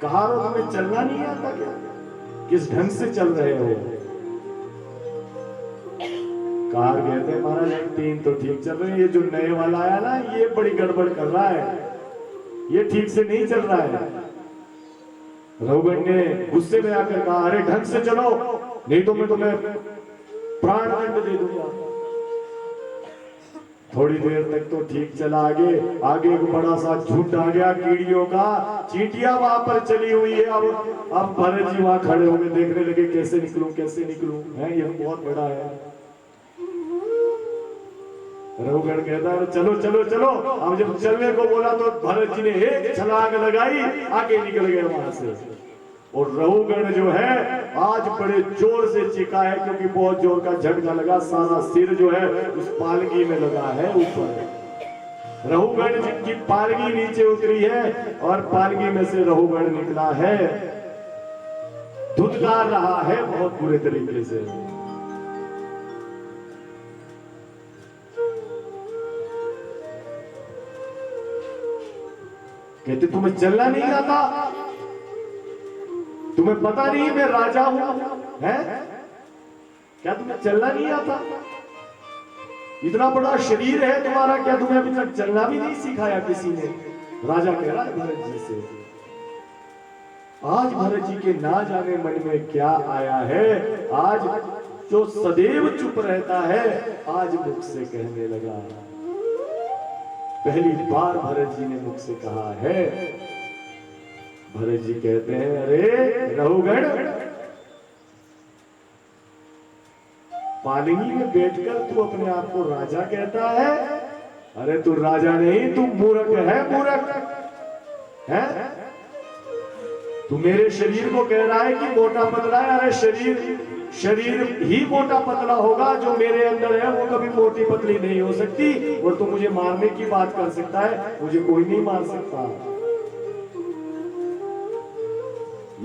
कहारो तुम्हें चलना नहीं आता क्या? किस ढंग से चल रहे हो? कार कहते हैं महाराज एक 3 तो ठीक चल रहे हैं, ये जो नए वाला आया ना ये बड़ी गड़बड़ कर रहा है, ये ठीक से नहीं चल रहा है। रघुगण ने गुस्से में आकर कहा अरे ढंग से चलो नहीं तो मैं तुम्हें प्राण दंड दे दूंगा। थोड़ी देर तक तो ठीक चला, आगे आगे एक बड़ा सा झुंड आ गया कीड़ियों का, चींटियां वहां पर चली हुई है। अब भरत जी वहां खड़े होकर देखने लगे कैसे निकलूं कैसे निकलूं, है ये बहुत बड़ा है। रघुगण कहता है चलो चलो चलो। अब जब चलने को बोला तो भरत जी ने एक छलांग लगाई, आगे निकल गए वहां से। और रघुगण जो है आज बड़े जोर से चीखा है क्योंकि बहुत जोर का झटका लगा, सारा सिर जो है उस पालकी में लगा है ऊपर। रघुगण जिनकी पालकी नीचे उतरी है और पालकी में से रघुगण निकला है, धुतकार रहा है बहुत बुरे तरीके से। कहते तुम्हें चलना नहीं आता, तुम्हें पता नहीं मैं राजा हूं, है क्या तुम्हें चलना नहीं आता? इतना बड़ा शरीर है तुम्हारा, क्या तुम्हें अभी तक चलना भी नहीं सिखाया किसी ने? राजा कह रहा है भरत जी से। आज भरत जी के ना जाने मन में क्या आया है, आज जो सदैव चुप रहता है आज मुख से कहने लगा। पहली बार भरत जी ने मुख से कहा है। भरत जी कहते हैं अरे रघुगण, पालकी में बैठकर तू अपने आप को राजा कहता है? अरे तू राजा नहीं, तू मूर्ख है, मूर्ख है। तू मेरे शरीर को कह रहा है कि मोटा पतला है। अरे शरीर ही मोटा पतला होगा, जो मेरे अंदर है वो कभी मोटी पतली नहीं हो सकती। और तू मुझे मारने की बात कर सकता है, मुझे कोई नहीं मार सकता।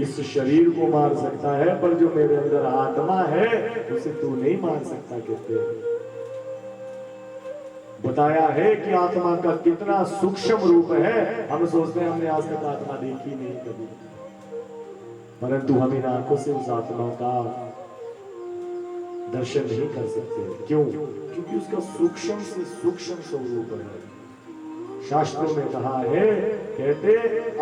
इस शरीर को मार सकता है पर जो मेरे अंदर आत्मा है उसे तू नहीं मार सकता। कहते बताया है कि आत्मा का कितना सूक्ष्म रूप है। हम सोचते हैं हमने आज तक आत्मा देखी नहीं कभी, परंतु हम इन आंखों से उस आत्मा का दर्शन नहीं कर सकते। क्यों? क्योंकि उसका सूक्ष्म से सूक्ष्म स्वरूप है। शास्त्रों में कहा है, कहते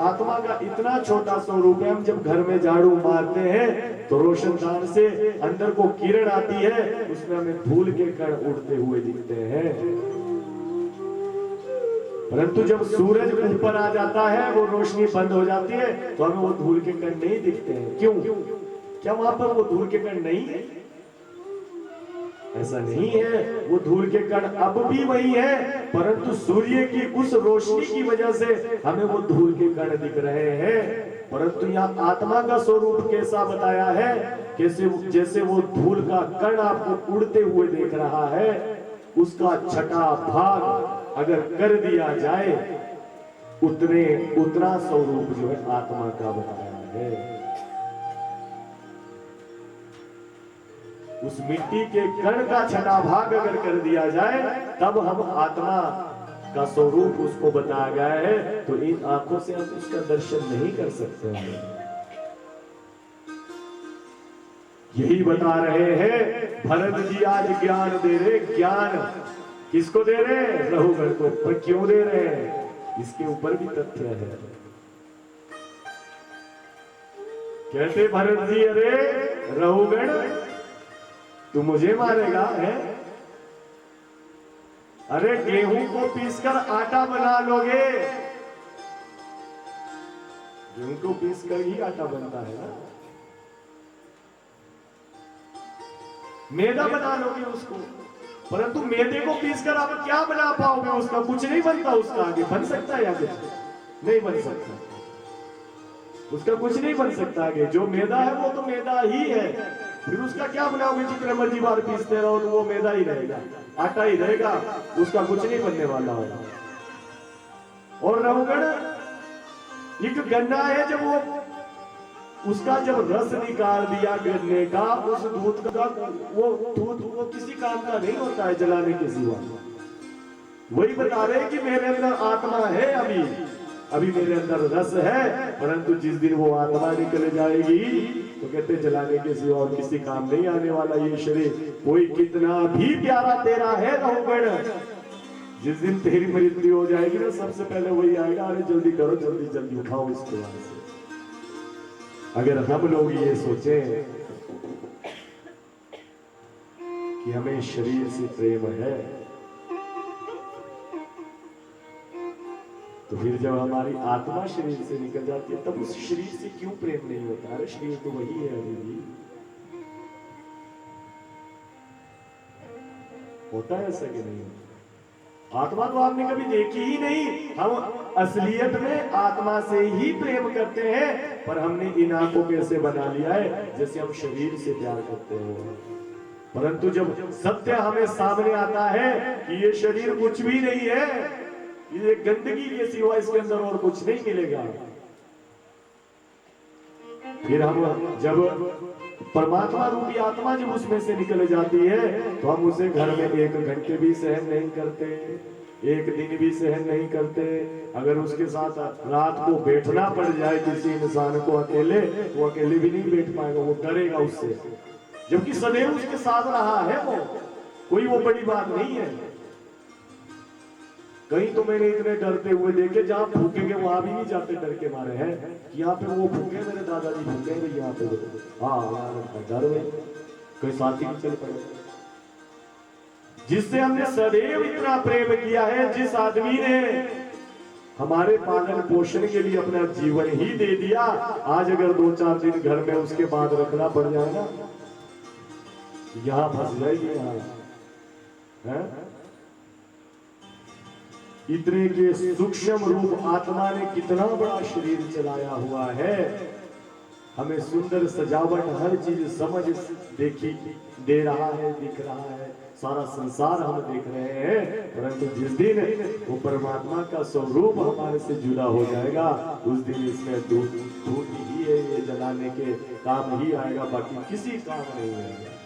आत्मा का इतना छोटा स्वरूप है, हम जब घर में झाड़ू मारते हैं तो रोशनदान से अंदर को किरण आती है, उसमें हमें धूल के कण उड़ते हुए दिखते हैं। परंतु जब सूरज ऊपर आ जाता है, वो रोशनी बंद हो जाती है तो हमें वो धूल के कण नहीं दिखते हैं। क्यों? क्या वहां पर वो धूल के कण नहीं है? ऐसा नहीं है, वो धूल के कण अब भी वही है, परंतु सूर्य की उस रोशनी की वजह से हमें वो धूल के कण दिख रहे हैं। परंतु यहाँ आत्मा का स्वरूप कैसा बताया है, कैसे जैसे वो धूल का कण आपको उड़ते हुए देख रहा है, उसका छठा भाग अगर कर दिया जाए उतना स्वरूप जो है आत्मा का बताया है। उस मिट्टी के कण का छठा भाग अगर कर दिया जाए तब हम आत्मा का स्वरूप उसको बताया गया है। तो इन आंखों से हम उसका दर्शन नहीं कर सकते हैं। यही बता रहे हैं भरत जी आज ज्ञान दे रहे। ज्ञान किसको दे रहे हैं? रघुगण को। पर क्यों दे रहे हैं? इसके ऊपर भी तथ्य है। कहते भरत जी अरे रघुगण तू मुझे मारेगा है? अरे गेहूं को पीसकर आटा बना लोगे, गेहूं को पीसकर ही आटा बनता है ना। मैदा बना लोगे उसको, परंतु मैदे को पीसकर आप क्या बना पाओगे? उसका कुछ नहीं बनता। उसका आगे बन सकता है या कुछ नहीं बन सकता, उसका कुछ नहीं बन सकता। आगे जो मैदा है वो तो मैदा ही है, फिर उसका क्या बनाओगे? जितने मर्जी बार पीसते रहो तो वो मैदा ही रहेगा, आटा ही रहेगा, उसका कुछ नहीं बनने वाला होगा। और रघुगण एक गन्ना है, जब वो उसका जब रस निकाल दिया गन्ने का, उस दूध का वो दूध वो किसी काम का नहीं होता है जलाने के सिवा। वही बता रहे कि मेरे अंदर आत्मा है अभी, अभी मेरे अंदर रस है, परंतु जिस दिन वो आत्मा निकल जाएगी तो कहते जलाने के सिवा और किसी काम नहीं आने वाला ये शरीर। कोई कितना भी प्यारा तेरा है रहुगण, जिस दिन तेरी मृत्यु हो जाएगी ना, सबसे पहले वही आएगा, अरे जल्दी करो, जल्दी जल्दी उठाओ इसको वहां से। अगर हम लोग ये सोचें कि हमें शरीर से प्रेम है, तो फिर जब हमारी आत्मा शरीर से निकल जाती है तब उस शरीर से क्यों प्रेम नहीं होता? अरे शरीर तो वही है अभी भी। होता है ऐसा कि नहीं? आत्मा तो आपने कभी देखी ही नहीं। हम असलियत में आत्मा से ही प्रेम करते हैं, पर हमने इन आंखों को ऐसे बना लिया है जैसे हम शरीर से प्यार करते हैं। परंतु जब सत्य हमें सामने आता है कि ये शरीर कुछ भी नहीं है, ये गंदगी के सिवा इसके अंदर और कुछ नहीं मिलेगा, फिर हम जब परमात्मा रूपी आत्मा जब उसमें से निकल जाती है तो हम उसे घर में 1 घंटे भी सहन नहीं करते, 1 दिन भी सहन नहीं करते। अगर उसके साथ रात को बैठना पड़ जाए किसी इंसान को अकेले, तो अकेले भी नहीं बैठ पाएगा, वो डरेगा उससे, जबकि सदैव उसके साथ रहा है वो, कोई वो बड़ी बात नहीं है। कहीं तो मैंने इतने डरते हुए देखे जहां भूखेंगे वहां भी नहीं जाते डर के मारे हैं कि यहाँ पे वो भूखे, मेरे दादाजी भूखे हैं यहाँ पे, हाँ यार डर में कोई साथी नहीं चल पड़े। जिससे हमने सदैव इतना प्रेम किया है, जिस आदमी ने हमारे पालन पोषण के लिए अपना जीवन ही दे दिया, आज अगर 2-4 दिन घर में उसके बाद रखना पड़ जाए ना, यहाँ फंस जाएगी। यहाँ है इतने के सूक्ष्म रूप आत्मा ने कितना बड़ा शरीर चलाया हुआ है, हमें सुंदर सजावट हर चीज समझ देखी दे रहा है, दिख रहा है, सारा संसार हम देख रहे हैं। परंतु जिस दिन वो परमात्मा का स्वरूप हमारे से जुड़ा हो जाएगा, उस दिन इसमें धूप ही है, ये जलाने के काम ही आएगा, बाकी किसी काम नहीं आएगा।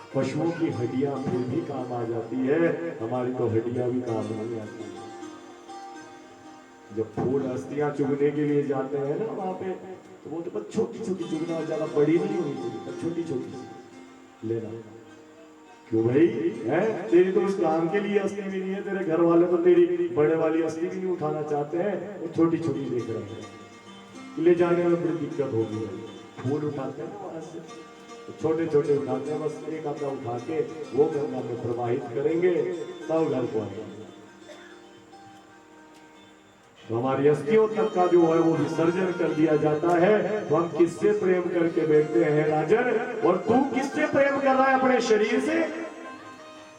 पशुओं की हड्डियां फिर भी काम आ जाती है, हमारी तो हड्डियां भी काम नहीं आती। जब फूल अस्थियां चुगने के लिए जाते हैं ना वहां पे, तो वो तो बस छोटी छोटी चुगना, ज्यादा बड़ी नहीं होनी चाहिए, छोटी छोटी लेना। क्यों भाई है, तेरी तो उस काम के लिए अस्थि भी नहीं है, तेरे घर वाले तो तेरी बड़े वाली अस्थि भी नहीं उठाना चाहते हैं, वो छोटी छोटी देख रहे हैं, ले जाने में बड़ी दिक्कत होगी। फूल उठाते हैं ना वहां से, छोटे छोटे उठाते हैं, बस एक आधा उठा के वो गंगा में प्रवाहित करेंगे तब घर को आएंगे। तो हमारी अस्थियों तक का जो है वो विसर्जन कर दिया जाता है। तो हम किससे प्रेम करके बैठते हैं राजन, और तू किससे प्रेम कर रहा है? अपने शरीर से।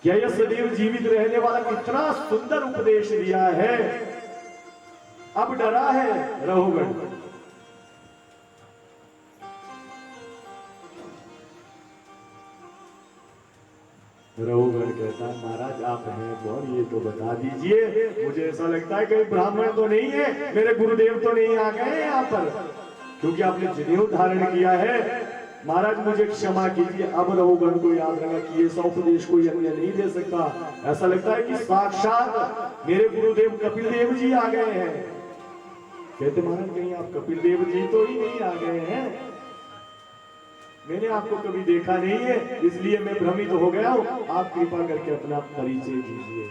क्या यह सदैव जीवित रहने वाला कितना सुंदर उपदेश दिया है, अब डरा है रहुगण। रहुगण कहता है महाराज आप हैं कौन, ये तो बता दीजिए, मुझे ऐसा लगता है कहीं ब्राह्मण तो नहीं है, मेरे गुरुदेव तो नहीं आ गए यहाँ पर, क्योंकि आपने जनेऊ धारण किया है। महाराज मुझे क्षमा कीजिए। अब रहुगण को याद रखा कि ये उपदेश कोई अन्य नहीं दे सकता, ऐसा लगता है कि साक्षात मेरे गुरुदेव कपिल देव जी आ गए हैं। कहते महाराज कहीं आप कपिल देव जी तो ही नहीं आ गए हैं, मैंने आपको कभी देखा नहीं है, इसलिए मैं भ्रमित हो गया हूं, आप कृपा करके अपना परिचय दीजिए।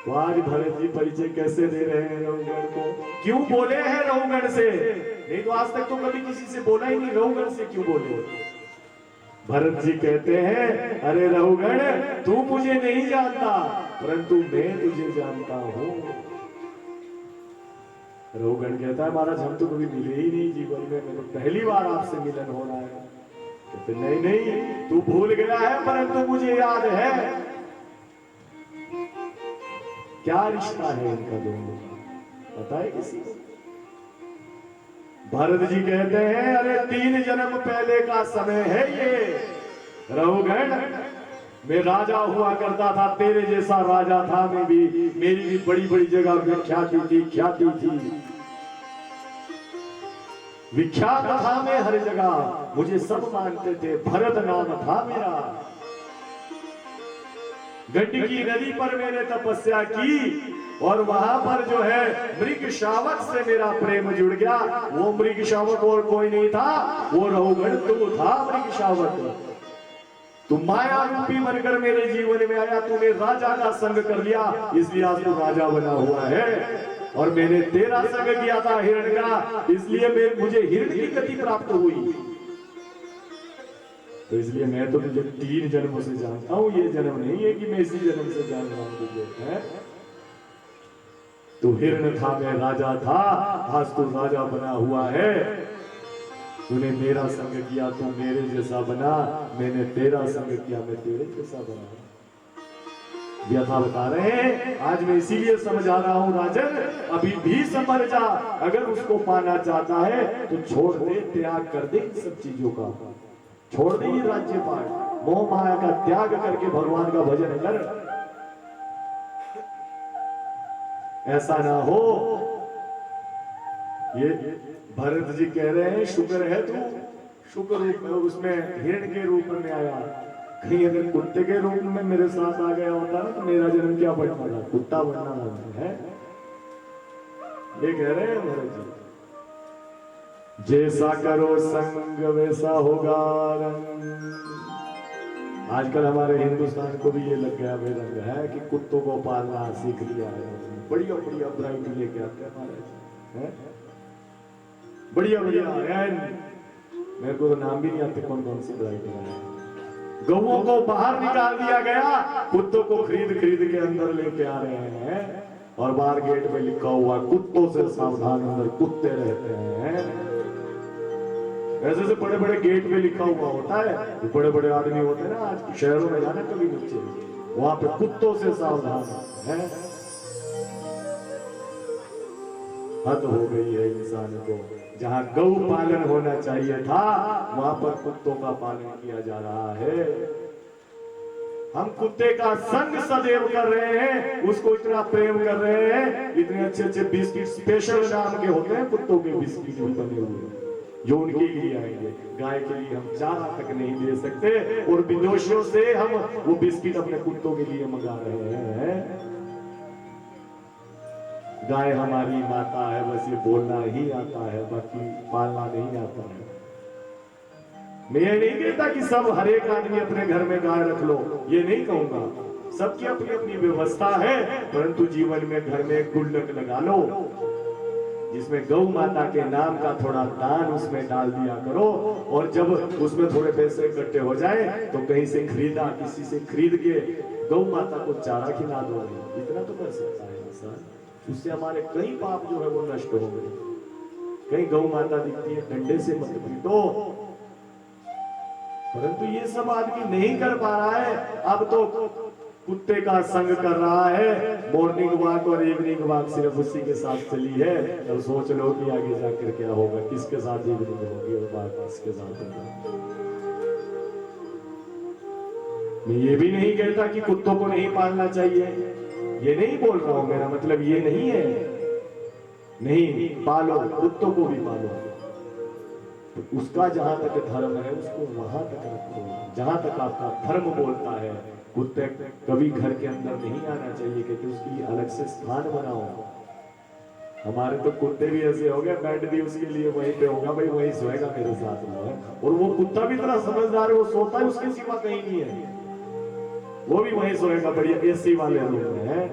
तो आज भरत जी परिचय कैसे दे रहे हैं रहुगण को? क्यों बोले हैं रहुगण से? नहीं तो आज तक तो कभी किसी से बोला ही नहीं, रहुगण से क्यों बोले? भरत जी कहते हैं अरे रहुगण तू मुझे नहीं जानता, परंतु मैं तुझे जानता हूं। रहुगण कहता है महाराज हम तो कभी मिले ही नहीं जीवन में, मैं तो पहली बार आपसे मिलन हो रहा है। कहते नहीं नहीं तू भूल गया है, परंतु मुझे याद है। क्या रिश्ता है इनका दोनों का, पता है किसी को? भरत जी कहते हैं अरे 3 जन्म पहले का समय है ये रहुगण, मैं राजा हुआ करता था, तेरे जैसा राजा था मैं भी, मेरी भी बड़ी बड़ी जगह विख्याति थी, ख्याति थी, विख्यात था मैं हर जगह, मुझे सब मानते थे, भरत नाम था मेरा। गंडकी नदी पर मैंने तपस्या की और वहां पर जो है मृग शावक से मेरा प्रेम जुड़ गया। वो मृग शावक और कोई नहीं था, वो रहुगण तू था मृग शावक। तू माया रूपी बनकर मेरे जीवन में आया, तूने राजा का संग कर लिया, इसलिए आज तू राजा बना हुआ है। और मैंने तेरा संग किया था हिरण का, इसलिए मुझे हिरण की गति प्राप्त हुई। तो इसलिए मैं तो तुझे 3 जन्मों से जानता हूं, ये जन्म नहीं है कि मैं इसी जन्म से जान रहा हूं तुझे है। तू हिरण था, मैं राजा था, आज तू राजा बना हुआ है। तूने मेरा संग किया, तू मेरे जैसा बना, मैंने तेरा संग किया, मैं तेरे जैसा बना। व्यथा बता रहे हैं, आज मैं इसीलिए समझा रहा हूं राजन, अभी भी समझ जा। अगर उसको पाना चाहता है तो छोड़ दे, त्याग कर दे इन सब चीजों का, छोड़ दे ये राज्यपाल, मोह माया का त्याग करके भगवान का भजन कर। ऐसा ना हो, ये भरत जी कह रहे हैं शुक्र है तू शुक्र रूप में, उसमें हिरण के रूप में आया। कहीं अगर कुत्ते के रूप में मेरे साथ आ गया होता ना तो मेरा जन्म क्या बढ़ना था, कुत्ता बनना है। ये कह रहे हैं भरत जी, जैसा करो संग वैसा होगा रंग। आजकल हमारे हिंदुस्तान को भी ये लग गया बेरंग है कि कुत्तों को पालना सीख लिया है। बढ़िया बढ़िया वैरायटी लेके आते हैं हमारे, बढ़िया बढ़िया है। मेरे को तो नाम भी नहीं आते कौन कौन सी वैरायटी है। गौओं को बाहर निकाल दिया गया, कुत्तों को खरीद खरीद के अंदर लेके आ रहे हैं, और बाहर गेट में लिखा हुआ कुत्तों से सावधान, अंदर कुत्ते रहते हैं। ऐसे से बड़े बड़े गेट में लिखा हुआ होता है, बड़े बड़े आदमी होते हैं ना, आज शहरों में जाना कभी नीचे, वहां पे कुत्तों से सावधान है। हद हो गई है इंसान को, जहां गौ पालन होना चाहिए था वहां पर कुत्तों का पालन किया जा रहा है। हम कुत्ते का संग सदैव कर रहे हैं, उसको इतना प्रेम कर रहे हैं। इतने अच्छे अच्छे बिस्किट स्पेशल नाम के होते हैं, कुत्तों के बिस्किट भी बने हुए जो उनके लिए आएंगे। गाय के लिए हम चारा तक नहीं दे सकते, और विदेशों से हम वो बिस्किट अपने कुत्तों के लिए मंगा रहे हैं। गाय हमारी माता है, बस ये बोलना ही आता है, बाकी पालना नहीं आता है। मैं ये नहीं कहता कि सब हर एक आदमी अपने घर में गाय रख लो, ये नहीं कहूंगा। सबकी अपनी अपनी व्यवस्था है, परंतु जीवन में घर में एक गुल्लक लगा लो, जिसमें गौ माता के नाम का थोड़ा दान उसमें डाल दिया करो। और जब उसमें थोड़े पैसे इकट्ठे हो जाए तो कहीं से खरीदा, किसी से खरीद के गौ माता को चारा खिला दो। इतना तो कर सकता है इंसान, उससे हमारे कई पाप जो है वो नष्ट हो गए। कहीं गौ माता दिखती है, डंडे से मत पीटो, परंतु ये सब आदमी नहीं कर पा रहा है। अब तो कुत्ते का संग कर रहा है, मॉर्निंग वॉक और इवनिंग वॉक सिर्फ उसी के साथ चली है। और सोच लो कि आगे जाकर क्या होगा, किसके साथ इवनिंग होगी और वॉक किसके साथ होगा। मैं ये भी नहीं कहता कि कुत्तों को नहीं पालना चाहिए, ये नहीं बोल रहा हूं, मेरा मतलब ये नहीं है। नहीं, पालो, कुत्तों को भी पालो, तो उसका जहां तक धर्म है उसको वहां तक रखो, जहां तक आपका धर्म बोलता है। कुत्ते कभी घर के अंदर नहीं आना चाहिए, क्योंकि उसके लिए अलग से स्थान बनाओ। हमारे तो कुत्ते भी ऐसे हो गए, बेड भी उसके लिए वहीं पे होगा, भाई वहीं सोएगा मेरे साथ में। और वो कुत्ता भी इतना समझदार है, वो सोता है उसके सिवा कहीं नहीं है, वो भी वहीं सोएगा बढ़िया एसी वाले रूम में है।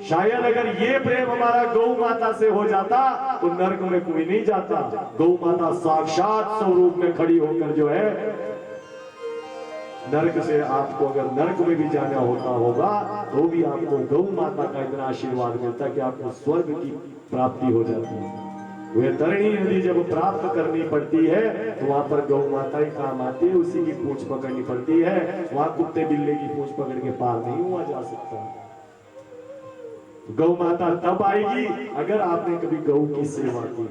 शायद अगर ये प्रेम हमारा गौ माता से हो जाता तो नर्क में कोई नहीं जाता। गौ माता साक्षात स्वरूप में खड़ी होकर जो है, नर्क से आपको अगर नर्क में भी जाना होता होगा तो भी आपको गौ माता का इतना आशीर्वाद मिलता कि आपको स्वर्ग की प्राप्ति हो जाती है। वह तरणी नदी जब प्राप्त करनी पड़ती है तो वहां पर गौ माता ही काम आती है, उसी की पूंछ पकड़नी पड़ती है। वहां कुत्ते बिल्ले की पूंछ पकड़ के पार नहीं हुआ जा सकता। गौ माता तब आएगी अगर आपने कभी गौ की सेवा की।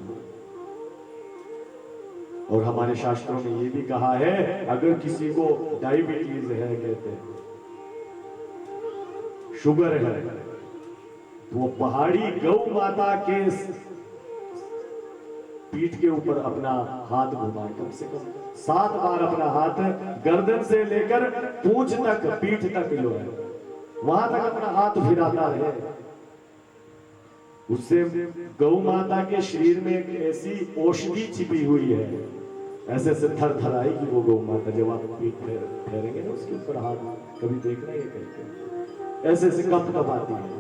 और हमारे शास्त्रों में ये भी कहा है, अगर किसी को डायबिटीज है, कहते हैं शुगर है, तो वो पहाड़ी गौ माता के पीठ के ऊपर अपना हाथ घुमाए, कम से कम 7 बार अपना हाथ गर्दन से लेकर पूंछ तक, पीठ तक जो है वहां तक अपना हाथ फिराता रहे। उससे गौ माता के शरीर में एक ऐसी औषधि छिपी हुई है, ऐसे ऐसे थर थर आएगी वो गौ माता जब आप पीठ फेरेंगे ना उसके ऊपर हाथ, कभी देखना ये करके ऐसे ऐसे कप कपाती है।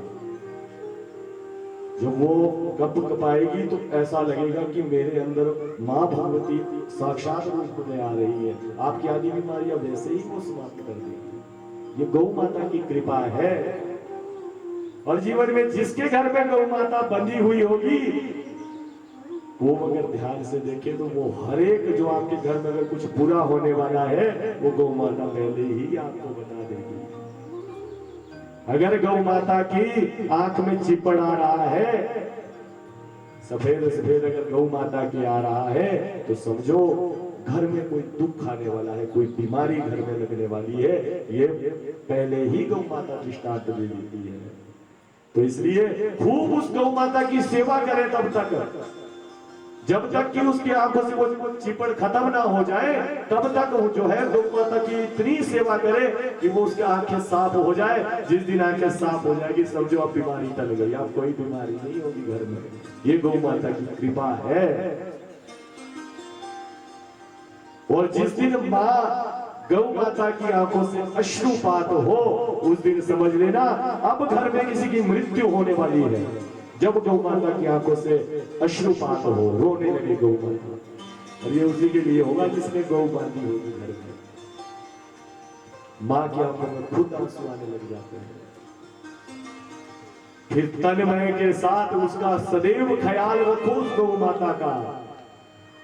जब वो कप कपाएगी तो ऐसा लगेगा कि मेरे अंदर माँ भगवती साक्षात रूप में आ रही है। आपकी आदि बीमारियां वैसे ही वो समाप्त कर देगी। ये गौ माता की कृपा है। और जीवन में जिसके घर में गौ माता बंधी हुई होगी वो अगर ध्यान से देखे तो वो हर एक जो आपके घर में अगर कुछ बुरा होने वाला है वो गौ माता पहले ही आपको बता देगी। अगर गौ माता की आंख में चिपड़ आ रहा है, सफेद सफेद अगर गौ माता की आ रहा है तो समझो घर में कोई दुख आने वाला है, कोई बीमारी घर में लगने वाली है। ये पहले ही गौ माता दृष्टांत दे देती है। तो इसलिए खूब उस गौ माता की सेवा करें तब तक, जब तक कि उसकी आंखों से वो चिपड़ खत्म ना हो जाए तब तक वो जो है गौ माता की इतनी सेवा करे कि वो उसकी आंखें साफ हो जाए। जिस दिन आंखें साफ हो जाएगी समझो अब बीमारी टल गई, अब कोई बीमारी नहीं होगी घर में। ये गौ माता की कृपा है। और जिस दिन माँ गौ माता की आंखों से अश्रुपात हो उस दिन समझ लेना अब घर में किसी की मृत्यु होने वाली है। जब गौ माता की आंखों से अश्रुपात हो, रोने लगे गौ माता, और ये उसी के लिए होगा जिसने गौ बांधी होगी घर में। माँ की आंखों में खुद आंसू आने लग जाते हैं। फिर तन्मय के साथ उसका सदैव ख्याल रखो उस गौ माता का,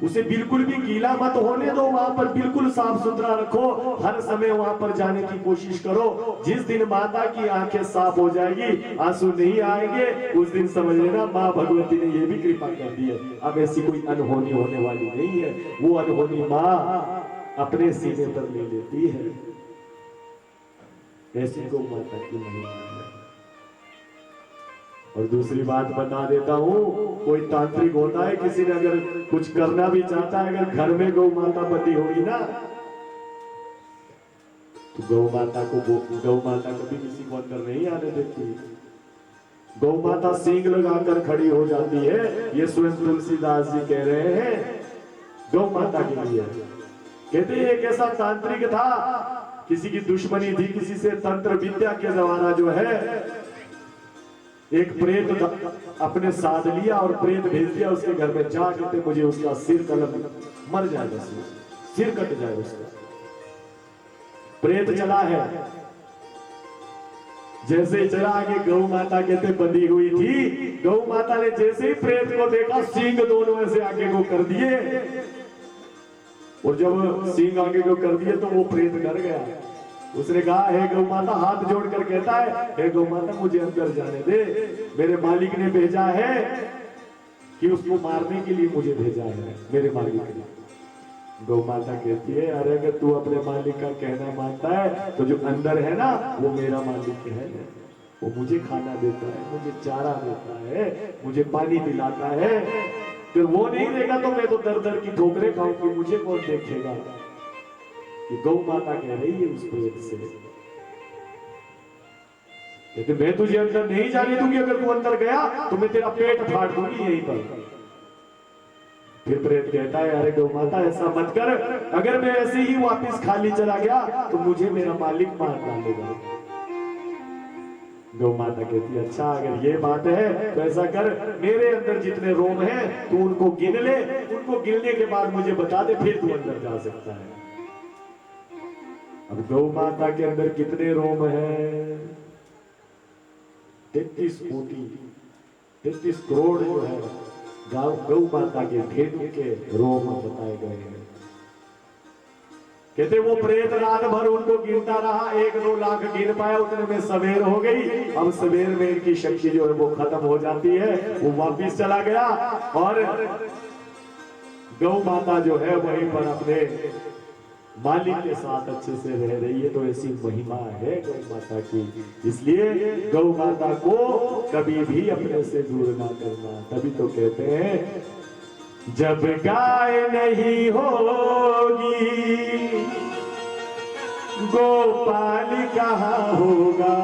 उसे बिल्कुल भी गीला मत होने दो, वहां पर बिल्कुल साफ सुथरा रखो, हर समय वहां पर जाने की कोशिश करो। जिस दिन माता की आंखें साफ हो जाएगी, आंसू नहीं आएंगे, उस दिन समझ लेना माँ भगवती ने ये भी कृपा कर दी है। अब ऐसी कोई अनहोनी होने वाली नहीं है। वो अनहोनी माँ अपने सीने पर ले लेती है। ऐसी गौ माता की महिमा है। और दूसरी बात बता देता हूं, कोई तांत्रिक होता है, किसी ने अगर कुछ करना भी चाहता है, अगर घर में गौ माता बंधी होगी ना तो गौ माता कभी किसी को अंदर नहीं आने देती। गौ माता सींग लगाकर खड़ी हो जाती है। ये स्वयं तुलसीदास जी कह रहे हैं गौ माता के लिए। कहते हैं एक ऐसा तांत्रिक था, किसी की दुश्मनी थी किसी से, तंत्र विद्या के द्वारा जो है एक प्रेत अपने साथ लिया और प्रेत भेज दिया उसके घर में। जा कहते मुझे उसका सिर कलम मर जाएगा, सिर कट जाए उसका। प्रेत चला है, जैसे ही चला आगे गौ माता कहते बंधी हुई थी। गौ माता ने जैसे ही प्रेत को देखा सींग दोनों ऐसे आगे को कर दिए, और जब सींग आगे को कर दिए तो वो प्रेत डर गया। उसने कहा हे गौ माता, हाथ जोड़कर कहता है हे गौ माता मुझे अंदर जाने दे, मेरे मालिक ने भेजा है कि उसको मारने के लिए मुझे भेजा है मेरे मालिक ने। गौ माता कहती है अरे अगर तू अपने मालिक का कहना मानता है तो जो अंदर है ना वो मेरा मालिक है, वो मुझे खाना देता है, मुझे चारा देता है, मुझे पानी पिलाता है। फिर वो नहीं देगा तो मैं तो दर दर की ठोकरें खाऊंगी, मुझे कौन देखेगा। कि गौ माता कह रही है उस प्रेत से, लेकिन मैं तुझे अंदर नहीं जाने दूंगी, अगर तू अंदर गया तो मैं तेरा पेट फाड़ दूंगी यहीं पर। फिर प्रेत कहता है अरे गौ माता ऐसा मत कर, अगर मैं ऐसे ही वापस खाली चला गया तो मुझे मेरा मालिक मार डालेगा। गौ माता कहती है अच्छा अगर ये बात है तो ऐसा कर, मेरे अंदर जितने रोम हैं तू उनको गिन ले, उनको गिनने के बाद मुझे बता दे, फिर तू अंदर जा सकता है। अब गौ माता के अंदर कितने रोम हैं? 33 कोटि 33 करोड़ जो है गौ माता के भेदों के रोम बताए गए हैं। कहते वो प्रेत रात भर उनको गिनता रहा, 1-2 लाख गिन पाया, उतने में सवेर हो गई। अब सवेर में इनकी शक्ति जो है वो खत्म हो जाती है, वो वापिस चला गया और गौ माता जो है वहीं पर अपने मालिक के साथ अच्छे से रह रही है। तो ऐसी महिमा है गौ माता की, इसलिए गौ माता को कभी भी अपने से दूर ना करना। तभी तो कहते हैं जब गाय नहीं होगी गोपाल कहाँ होगा।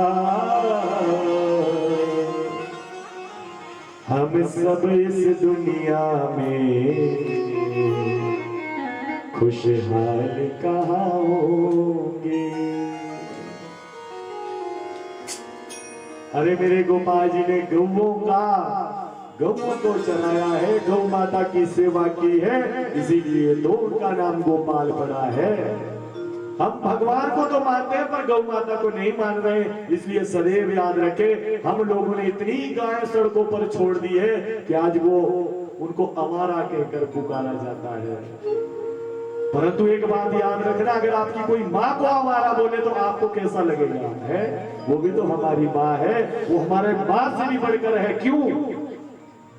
हम सब इस दुनिया में खुशहाल कहाँ होंगे। अरे मेरे गोपाल जी ने गौओं को चलाया है, गौ माता की सेवा की है, इसीलिए तो उनका नाम गोपाल पड़ा है। हम भगवान को तो मानते हैं पर गौ माता को नहीं मान रहे, इसलिए सदैव याद रखें हम लोगों ने इतनी गाय सड़कों पर छोड़ दी है कि आज वो उनको आवारा कहकर पुकारा जाता है। परंतु एक बात याद रखना, अगर आपकी कोई माँ को आवारा बोले तो आपको कैसा लगेगा? है वो भी तो हमारी माँ है, वो हमारे माँ से भी बढ़कर है। क्यों?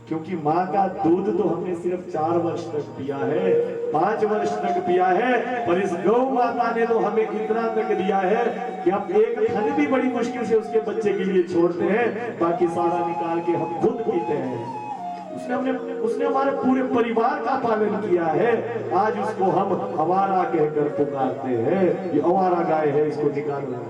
क्योंकि माँ का दूध तो हमने सिर्फ 4 वर्ष तक पिया है, 5 वर्ष तक पिया है, पर इस गौ माता ने तो हमें इतना तक दिया है कि हम एक थन भी बड़ी मुश्किल से उसके बच्चे के लिए छोड़ते हैं, बाकी सारा निकाल के हम खुद पीते हैं। उसने हमारे पूरे परिवार का पालन किया है, आज उसको हम आवारा कहकर पुकारते हैं। ये आवारा गाय है, इसको निकालो।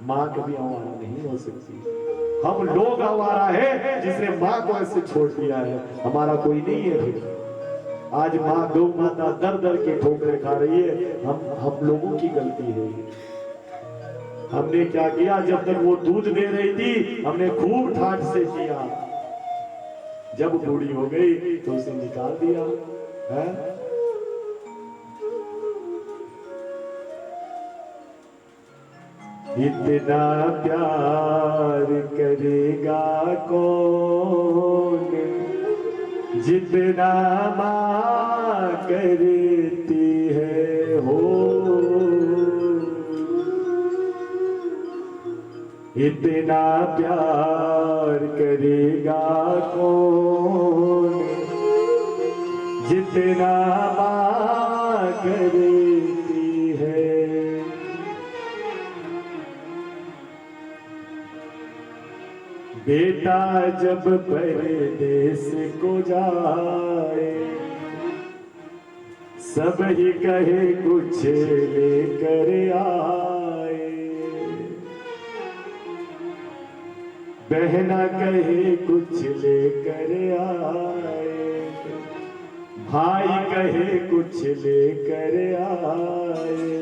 माँ कभी आवारा नहीं हो सकती। हम लोग आवारा है जिसने माँ को ऐसे छोड़ दिया है, हमारा कोई नहीं है। फिर आज माँ गौ माता दर दर की ठोकरें खा रही है, हम लोगों की गलती है। हमने क्या किया? जब तक वो दूध दे रही थी हमने खूब ठाठ से किया, जब बूढ़ी हो गई तो उसे निकाल दिया है। इतना प्यार करेगा कौन जितना माँ करती है हो। इतना प्यार करेगा कौन जितना माँ करती है। बेटा जब परदेस को जाए सब ही कहे कुछ लेकर आए, बहना कहे कुछ लेकर आए, भाई कहे कुछ लेकर आए।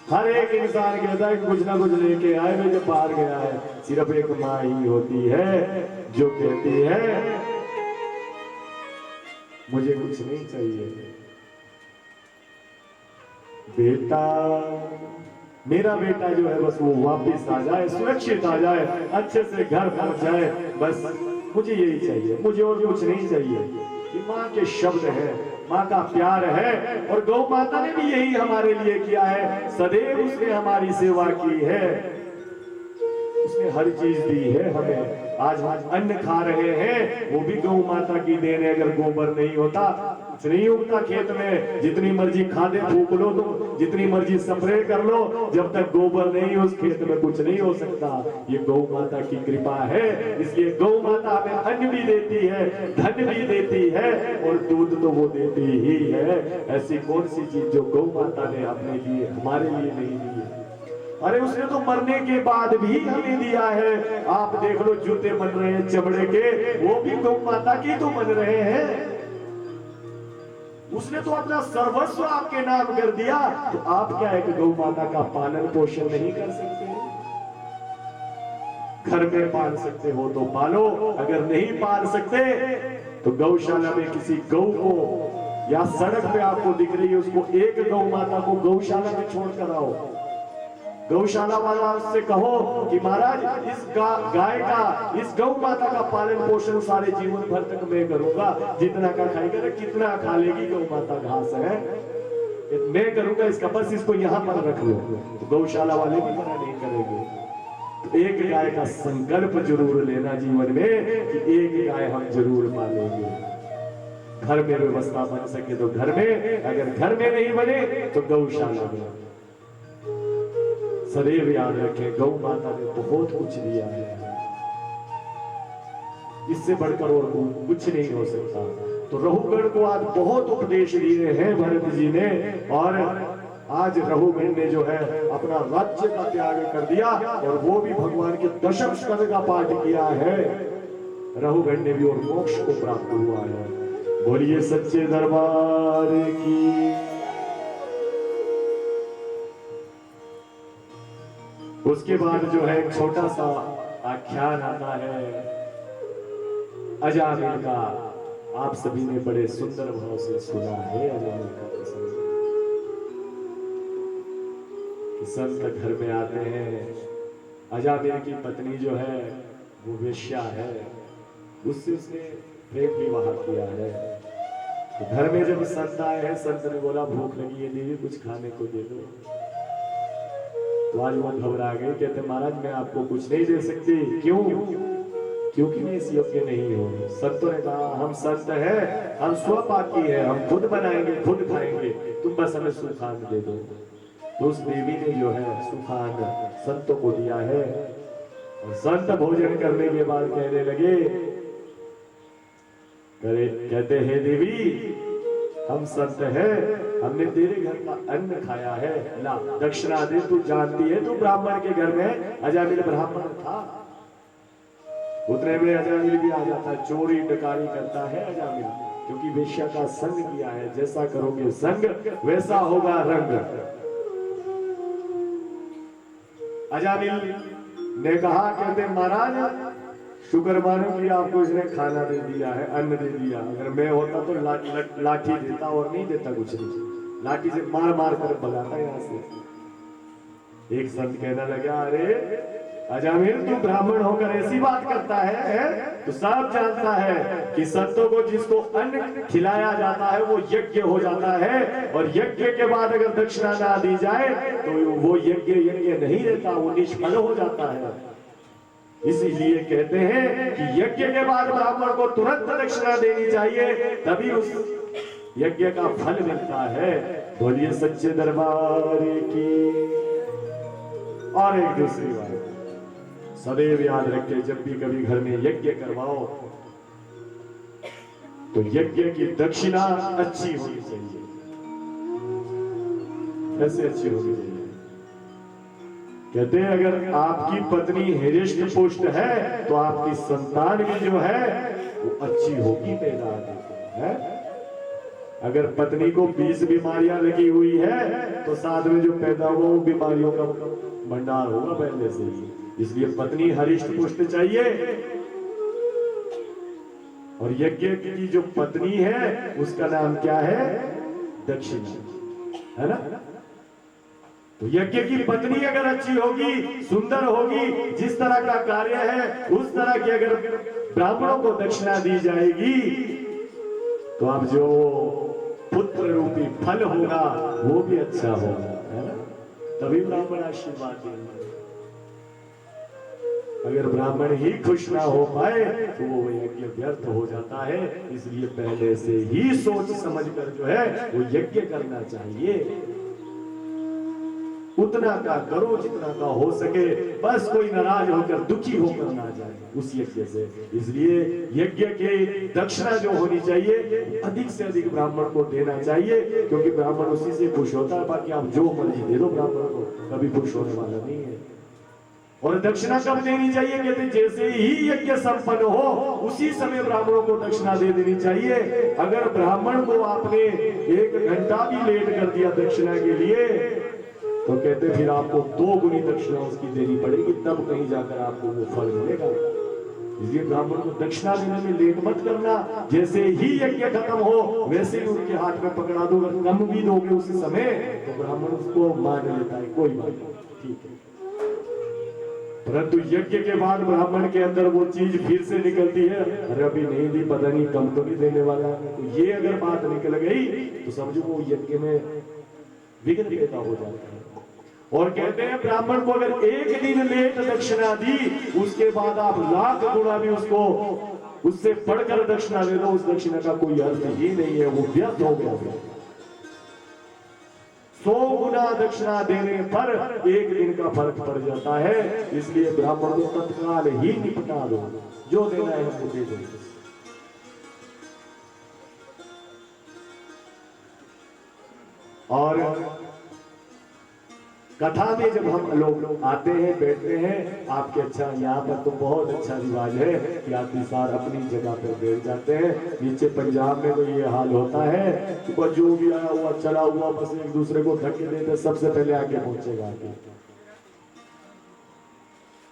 हर एक इंसान कहता है कुछ ना कुछ लेके आए, मैं जब बाहर गया है। सिर्फ एक माँ ही होती है जो कहती है मुझे कुछ नहीं चाहिए, बेटा मेरा बेटा जो है बस वो वापिस आ जाए, सुरक्षित आ जाए, अच्छे से घर पहुंच जाए, बस मुझे यही चाहिए, मुझे और कुछ नहीं चाहिए। ये माँ के शब्द है, माँ का प्यार है, और गौ माता ने भी यही हमारे लिए किया है। सदैव उसने हमारी सेवा की है, उसने हर चीज दी है हमें। आज हम अन्न खा रहे हैं वो भी गौ माता की देन है। अगर गोबर नहीं होता कुछ नहीं उगता खेत में, जितनी मर्जी खादे फूक लो तुम, जितनी मर्जी स्प्रे कर लो, जब तक गोबर नहीं उस खेत में कुछ नहीं हो सकता। ये गौ माता की कृपा है, इसलिए गौ माता हमें अन्न भी देती है, धन भी देती है, और दूध तो वो देती ही है। ऐसी कौन सी चीज जो गौ माता ने अपने लिए हमारे लिए नहीं दी है? अरे उसने तो मरने के बाद भी हमें दिया है। आप देख लो जूते बन रहे हैं चमड़े के, वो भी गौ माता के तो बन रहे हैं। उसने तो अपना सर्वस्व आपके नाम कर दिया, तो आप क्या है कि गौ माता का पालन पोषण नहीं कर सकते? घर में पाल सकते हो तो पालो, अगर नहीं पाल सकते तो गौशाला में किसी गौ को, या सड़क पे आपको दिख रही है उसको, एक गौ माता को गौशाला में छोड़कर आओ। गौशाला वाला उससे कहो कि महाराज इस गाय का, इस गौ माता का पालन पोषण सारे जीवन भर तक मैं करूंगा, जितना का खाएगा, कितना खा लेगी गौ माता घास है, मैं करूंगा इसका, बस इसको यहाँ पर रख लो। तो गौशाला वाले भी मना नहीं करेंगे। तो एक गाय का संकल्प जरूर लेना जीवन में कि एक गाय हम जरूर पालेंगे। घर में व्यवस्था बन सके तो घर में, अगर घर में नहीं बने तो गौशाला में। सदैव याद रखें गौ माता ने बहुत कुछ दिया है। इससे बढ़कर और कुछ नहीं हो सकता। तो रहुगण को आज बहुत उपदेश दिए हैं भरत जी ने, और आज रहुगण ने जो है अपना राज्य का त्याग कर दिया और वो भी भगवान के दशम स्कंद का पाठ किया है। रहुगण ने भी और मोक्ष को प्राप्त हुआ है। बोलिए सच्चे दरबार की। उसके बाद जो है छोटा सा आख्यान आता है अजामिल का। आप सभी ने बड़े सुंदर भाव से सुना है अजामिल का प्रसंग। संत घर में आते हैं, अजामिल की पत्नी जो है वो वेश्या है, उससे उसने प्रेम विवाह किया है। तो घर में जब संत आए हैं, संत ने बोला भूख लगी है देवी, कुछ खाने को दे दो। तो आज वो घबरा गए, कहते महाराज मैं आपको कुछ नहीं दे सकती। क्यों? क्योंकि मैं इस योग्य नहीं हूँ। संतों ने कहा हम संत हैं, हम स्वपाकी है, हम खुद बनाएंगे खुद खाएंगे, तुम बस हमें सुखान दे दो। तो उस देवी ने जो है सुखान संतों को दिया है। और संत भोजन करने के बाद कहने लगे, कहते हैं देवी हम संत हैं, हमने तेरे घर का अन्न खाया है, ला दक्षिणा दे। तू जानती है तू ब्राह्मण के घर में, अजामिल ब्राह्मण था। उतने में अजामिल भी आ जाता है, चोरी डकारी करता है अजामिल, क्योंकि वेश्या का संग किया है। जैसा करोगे संग वैसा होगा रंग। अजामिल ने कहा, कहते महाराज शुक्र मानो कि आपको इसने खाना दे दिया है, अन्न दे दिया। अगर मैं होता तो लाठी देता और नहीं देता कुछ नहीं, लाठी से मार मार कर भगाता यहाँ से। एक संत कहने लगा, अरे अजामिल तू ब्राह्मण होकर ऐसी बात करता है? तो सब जानता है कि संतों को जिसको अन्न खिलाया जाता है वो यज्ञ हो जाता है, और यज्ञ के बाद अगर दक्षिणा ना दी जाए तो वो यज्ञ नहीं रहता, वो निष्फल हो जाता है। इसीलिए कहते हैं कि यज्ञ के बाद ब्राह्मण को तुरंत दक्षिणा देनी चाहिए, तभी उस यज्ञ का फल मिलता है। बोलिए सच्चे दरबार की। और एक दूसरी बात सदैव याद रखे, जब भी कभी घर में यज्ञ करवाओ तो यज्ञ की दक्षिणा अच्छी होनी चाहिए। कैसे अच्छी होनी चाहिए? कहते हैं अगर आपकी पत्नी हृष्ट पुष्ट है तो आपकी संतान भी जो है वो अच्छी होगी पैदा है। अगर पत्नी को 20 बीमारियां लगी हुई है तो साथ में जो पैदा हुआ वो बीमारियों का भंडार होगा पहले से ही। इसलिए पत्नी हरिष्ट पुष्ट चाहिए। और यज्ञ की जो पत्नी है उसका नाम क्या है? दक्षिणा, है ना? तो यज्ञ की पत्नी अगर अच्छी होगी, सुंदर होगी, जिस तरह का कार्य है उस तरह की अगर ब्राह्मणों को दक्षिणा दी जाएगी तो अब जो पुत्र रूपी फल होगा वो भी अच्छा होगा, है ना? तभी ब्राह्मण आशीर्वाद देंगे। अगर ब्राह्मण ही खुश ना हो पाए तो वो यज्ञ व्यर्थ हो जाता है। इसलिए पहले से ही सोच समझ कर जो है वो यज्ञ करना चाहिए। उतना का करो जितना का हो सके, बस कोई नाराज होकर दुखी होकर ना जाए उस यज्ञ से। इसलिए यज्ञ की दक्षिणा जो होनी चाहिए अधिक से अधिक ब्राह्मण को देना चाहिए, क्योंकि ब्राह्मण उसी से खुश होता है। बाकी आप जो मर्जी दे दो ब्राह्मण को, कभी खुश होने वाला नहीं है। और दक्षिणा कब देनी चाहिए? कहते जैसे ही यज्ञ संपन्न हो उसी समय ब्राह्मणों को दक्षिणा दे देनी चाहिए। अगर ब्राह्मण को आपने 1 घंटा भी लेट कर दिया दक्षिणा के लिए तो कहते फिर आपको 2 गुनी दक्षिणा उसकी देनी पड़ेगी, तब कहीं जाकर आपको वो फल मिलेगा। इसलिए ब्राह्मण को दक्षिणा देने में लेट मत करना। जैसे ही यज्ञ खत्म हो वैसे ही उनके हाथ में पकड़ा दो। अगर कम भी दोगे उस समय तो ब्राह्मण उसको मान लेता है, कोई बात नहीं, ठीक है। परंतु यज्ञ के बाद ब्राह्मण के अंदर वो चीज फिर से निकलती है, अरे अभी नहीं दी, पता नहीं कम तो नहीं देने वाला है। तो ये अगर बात निकल गई तो समझो वो यज्ञ में विघ्न पैदा हो जाता है। और कहते हैं ब्राह्मण को अगर 1 दिन लेट दक्षिणा दी उसके बाद आप लाख गुना भी उसको उससे बढ़कर दक्षिणा दे दो, उस दक्षिणा का कोई अर्थ ही नहीं है, वो व्यर्थ हो गया। 100 गुना दक्षिणा देने पर एक दिन का फर्क पड़ जाता है। इसलिए ब्राह्मण को तत्काल ही निपटा दो, जो देना है हमको दे दो। और कथा में जब हम लोग आते हैं, बैठते हैं, आपके अच्छा यहाँ पर तो बहुत अच्छा रिवाज है कि आदमी सार अपनी जगह पर बैठ जाते हैं। नीचे पंजाब में तो ये हाल होता है कि बस जो भी आया हुआ चला हुआ बस एक दूसरे को धक्के देते सबसे पहले आगे पहुंचेगा।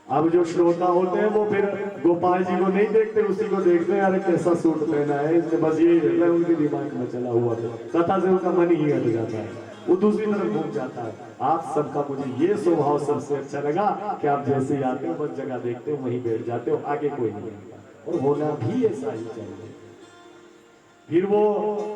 अब जो श्रोता होते हैं वो फिर गोपाल जी को नहीं देखते, उसी को देखते हैं, अरे कैसा सूट पहना है इसने, बस यही रहता है उनके दिमाग में चला हुआ था। कथा से उनका मन ही हट जाता है, वो दूसरी तरफ घूम जाता है। आप सबका मुझे ये स्वभाव सबसे अच्छा लगा कि आप जैसे ही आते हो बस जगह देखते हो वहीं बैठ जाते हो, आगे कोई नहीं आता, और होना भी ऐसा ही चाहिए। फिर वो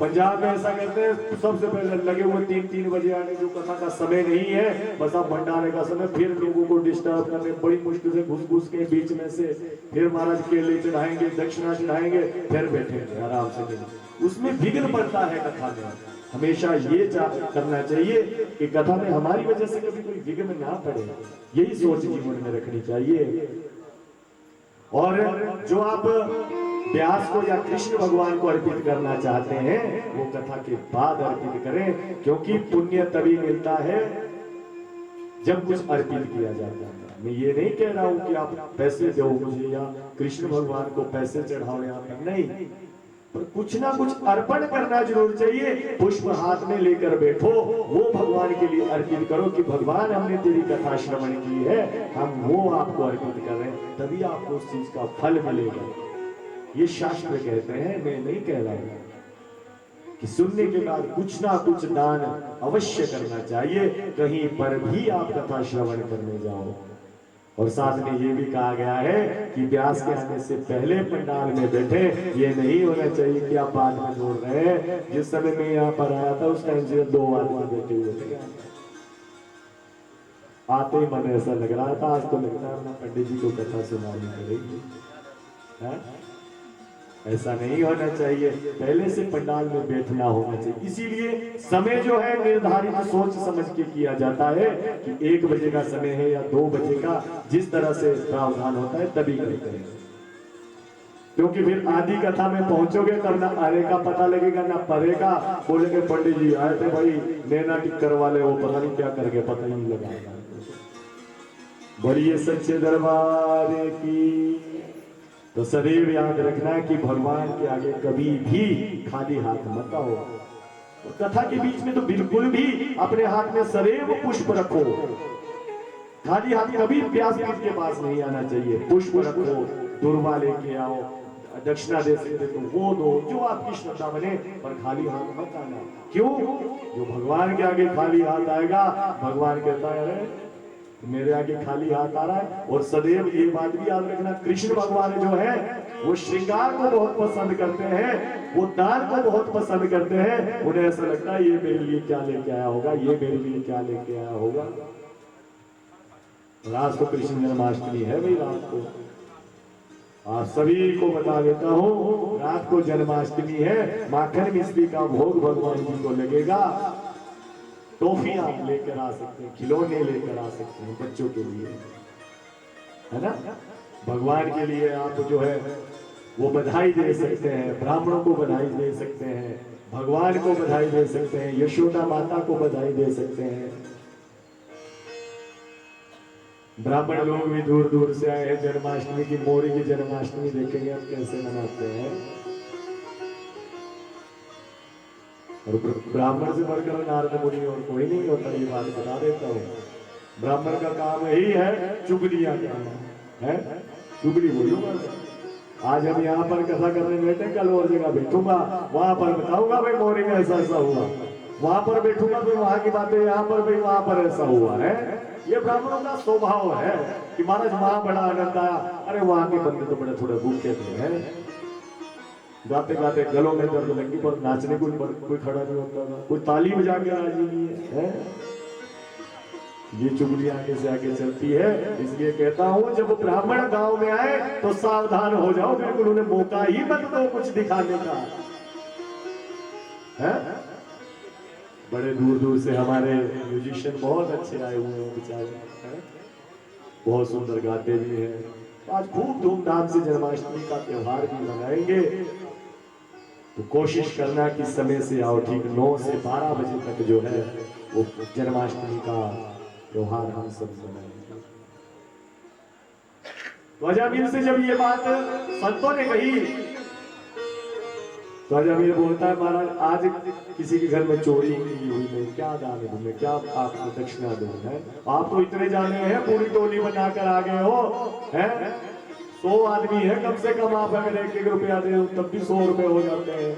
पंजाब में ऐसा करते हैं, सबसे पहले लगे हुए 3-3 बजे आने, जो कथा का समय नहीं है, बस आप भंडारे का समय, फिर लोगों को डिस्टर्ब करने बड़ी मुश्किल से घुस के बीच में से, फिर महाराज केले चढ़ाएंगे, दक्षिणा चढ़ाएंगे, फिर बैठेंगे आराम से। उसमें विघ्न पड़ता है कथा में। हमेशा ये करना चाहिए कि कथा में हमारी वजह से कभी कोई विघ्न ना पड़े, यही सोच जीवन में रखनी चाहिए। और जो आप व्यास को या कृष्ण भगवान को अर्पित करना चाहते हैं वो कथा के बाद अर्पित करें, क्योंकि पुण्य तभी मिलता है जब कुछ अर्पित किया जाता है। मैं ये नहीं कह रहा हूं कि आप पैसे दो मुझे या कृष्ण भगवान को पैसे चढ़ाओ, यहाँ पर नहीं, पर कुछ ना कुछ अर्पण करना जरूर चाहिए। पुष्प हाथ में लेकर बैठो, वो भगवान के लिए अर्पित करो कि भगवान हमने तेरी कथा श्रवण की है, हम वो आपको अर्पित कर रहे हैं, तभी आपको उस चीज का फल मिलेगा। ये शास्त्र कहते हैं, मैं नहीं कह रहा हूं कि सुनने के बाद कुछ ना कुछ दान अवश्य करना चाहिए, कहीं पर भी आप कथा श्रवण करने जाओ। और साथ में ये भी कहा गया है कि व्यास के आने से पहले पंडाल में बैठे, ये नहीं होना चाहिए कि आप बाद में जोड़ रहे हैं। जिस समय मैं यहाँ पर आया था उस टाइम से 2 आदमी बैठे हुए थे, आते ही मन ऐसा लग रहा था आज तो लगता है पंडित जी को कथा सुनानी पड़ेगी। ऐसा नहीं होना चाहिए, पहले से पंडाल में बैठना होना चाहिए। इसीलिए समय जो है निर्धारित सोच समझ के किया जाता है कि 1 बजे का समय है या 2 बजे का, जिस तरह से प्रावधान होता है तभी करते हैं। क्योंकि फिर आदि कथा में पहुंचोगे तब ना आरे का पता लगेगा ना परे का, बोलेंगे पंडित जी आए थे भाई नैना टिक करवा ले, वो पता नहीं क्या करके पता ही नहीं लगा। बोलिए सच्चे दरबार की। तो सदैव याद रखना है कि भगवान के आगे कभी भी खाली हाथ मत आओ। और कथा के बीच में तो बिल्कुल भी अपने हाथ में सदैव पुष्प रखो, खाली हाथ कभी व्यासपीठ के पास नहीं आना चाहिए। पुष्प रखो, दुर्वा लेके आओ, दक्षिणा दे सकते तो वो दो, जो आपकी श्रद्धा बने, पर खाली हाथ मत आना। क्यों? जो भगवान के आगे खाली हाथ आएगा, भगवान कहता है अरे मेरे आगे खाली हाथ आ रहा है। और सदैव ये बात भी याद रखना, कृष्ण भगवान जो है वो श्रृंगार को बहुत पसंद करते हैं, वो दान को बहुत पसंद करते हैं। उन्हें ऐसा लगता है ये मेरे लिए क्या लेके आया होगा, ये मेरे लिए क्या लेके आया होगा। रात को कृष्ण जन्माष्टमी है भाई, रात को आप सभी को बता देता हूँ, रात को जन्माष्टमी है। माखन मिश्री का भोग भगवान जी को लगेगा। टॉफियां लेकर आ सकते हैं, खिलौने लेकर आ सकते हैं बच्चों के लिए, है ना। भगवान के लिए आप जो है वो बधाई दे सकते हैं, ब्राह्मणों को बधाई दे सकते हैं, भगवान को बधाई दे सकते हैं, यशोदा माता को बधाई दे सकते हैं। ब्राह्मण लोग भी दूर दूर से आए हैं, जन्माष्टमी की, मोरी की जन्माष्टमी देखेंगे आप कैसे मनाते हैं। और ब्राह्मण से बढ़कर नारद मुनि और कोई नहीं होता, ये बात बता देता हूँ। ब्राह्मण का काम यही है चुगलियां करना है, चुगली बोलूंगा। आज हम यहाँ पर कथा करने बैठे, कल और जगह बैठूंगा, वहां पर बताऊंगा भाई मोरी में ऐसा ऐसा हुआ, वहां पर बैठूंगा तो वहां की बातें यहाँ पर भाई वहां पर ऐसा हुआ है। ये ब्राह्मणों का स्वभाव है कि महाराज वहां बड़ा आनंद आया, अरे वहां के बंदे तो बड़े थोड़े भूखे थे, हैं गाते गाते गलों में दर्द लगी, पर नाचने को कोई खड़ा नहीं होता था, कोई ताली बजा के राजी नहीं है। ये चुगली आगे से आगे चलती है। इसलिए कहता हूं जब ब्राह्मण गांव में आए तो सावधान हो जाओ, बिल्कुल उन्हें मौका ही मत दो कुछ दिखाने का, है। बड़े दूर दूर से हमारे म्यूजिशियन बहुत अच्छे आए हुए हैं बेचारे, हैं? बहुत सुंदर गाते भी हैं। आज खूब धूमधाम से जन्माष्टमी का त्योहार भी मनाएंगे, तो कोशिश करना कि समय से आओ। ठीक 9 से 12 बजे तक जो है वो जन्माष्टमी का त्योहार हम सब मनाएंगे। तो अजामिल से जब ये बात संतों ने कही तो अजामिल बोलता है, महाराज आज किसी के घर में चोरी की हुई, मैं क्या दान दूं, मैं क्या आपको दक्षिणा दूं? है आप तो इतने जाने हैं, पूरी टोली बनाकर आ गए हो, हैं 100 आदमी है कम से कम, आप अगर 1-1 रुपया दे तब भी 100 रुपए हो जाते हैं।